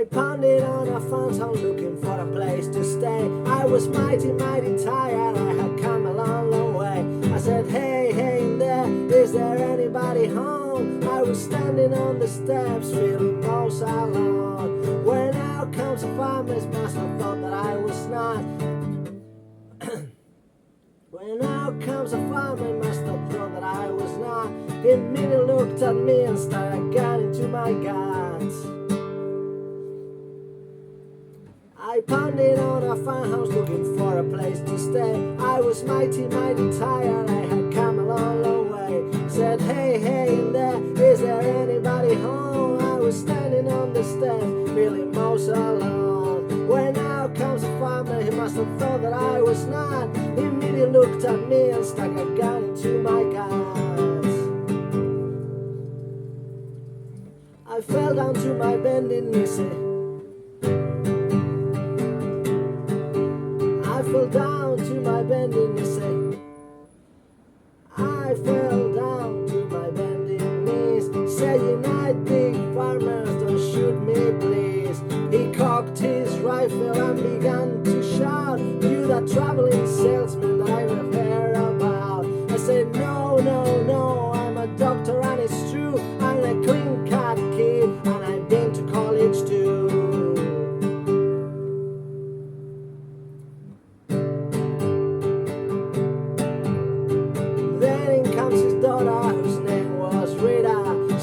I pounded on a farmhouse looking for a place to stay. I was mighty tired, I had come a long way. I said, hey in there, is there anybody home? I was standing on the steps feeling most alone, when out comes a farmer, must have thought that I was not. When out comes a farmer, must have thought that I was not. He immediately looked at me and started a gun into my guts. I pounded on a farmhouse looking for a place to stay. I was mighty tired, I had come a long way. Said, hey in there, is there anybody home? I was standing on the steps, feeling most alone, when out comes a farmer, he must have thought that I was not. He immediately looked at me and stuck a gun into my guts. I fell down to my bending knees. I fell down to my bending knees. I fell down to my bending knees, saying, I think farmers, don't shoot me please. He cocked his rifle and began to shout, you that traveling salesman that I've heard about. I said, no, I'm a doctor and it's true. I'm a clean cut kid and I've been to college too. Then in comes his daughter, whose name was Rita.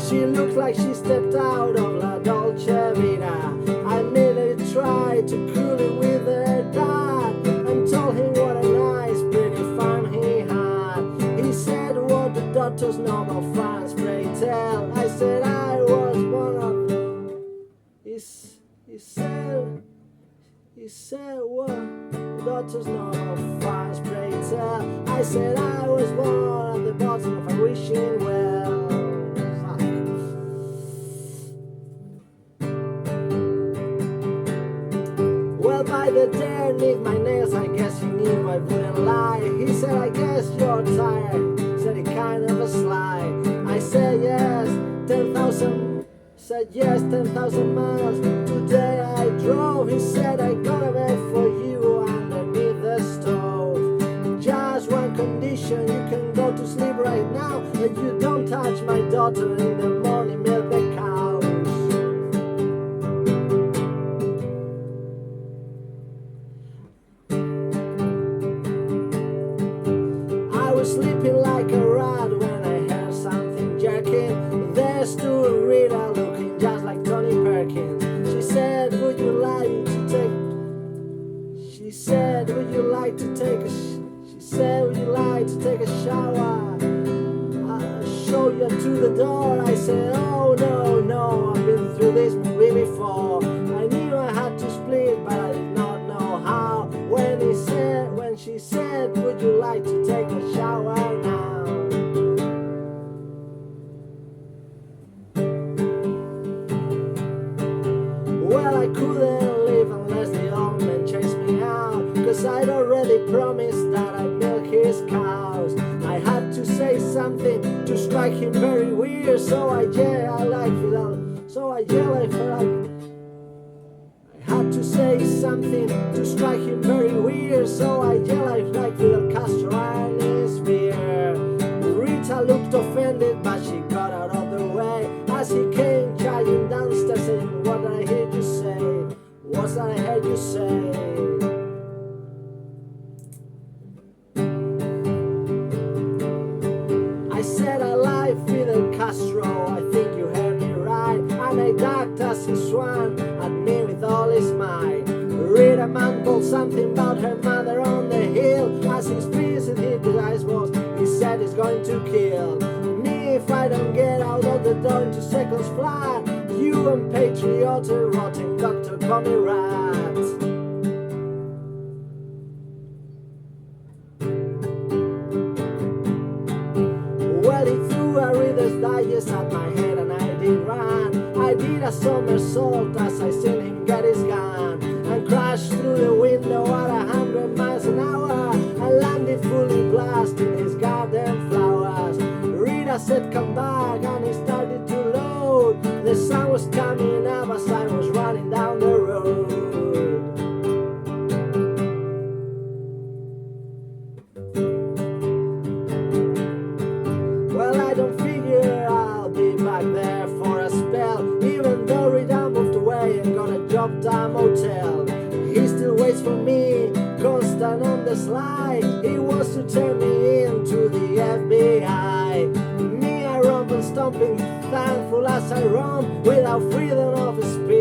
She looked like she stepped out of La Dolce Vita. I nearly tried to cool it with her dad and told him what a nice pretty farm he had. He said, what the doctors know about farms, pray tell. I said I was one of them. He said what the doctors know about farms, pray tell. I said I was born at the bottom of a wishing well. Well, by the dare nick my nails, I guess he knew I wouldn't lie. He said, I guess you're tired, said he kind of a sly. I said yes, 10,000, said yes, 10,000 miles. Today I drove, he said, I got a bed for you underneath the stove. Just one condition, you can go to sleep right now, and you don't touch my daughter in the morning, milk the cows. I was sleeping like a rat when I heard something jerking. There stood Rita looking just like Tony Perkins. She said, would you like to take a shower? I'll show you to the door. I said, oh no, I've been through this movie before. I knew I had to split, but I did not know how. When she said, would you like to take a shower now? Well, I couldn't leave unless the old man chased me out, 'cause I'd already promised that I'd milk his cows. I had to say something to strike him very weird, so I yelled I had to say something to strike him very weird, so I yelled like Fidel Castro and his beer. Rita looked offended, but she got out of the way as he came charging downstairs saying, what did I hear you say? What's that I heard you say? I said I like Fidel Castro, I think you heard me right. And I ducked as he swung at me with all his might. Rita mumbled something about her mother on the hill as his visit hit the icebox. He said he's going to kill me if I don't get out of the door in 2 seconds flat. You unpatriotic rotten doctor, call me rat. Well, he threw a Reader's Digest at my head and I did run. I did a somersault as I seen him get his gun and crashed through the window at 100 miles an hour and landed fully blasting his garden flowers. Rita said come back and he started to load. The sun was coming up as I was running down the sly. He wants to turn me into the FBI. Me, I romp and stomping, thankful as I roam, without freedom of speech.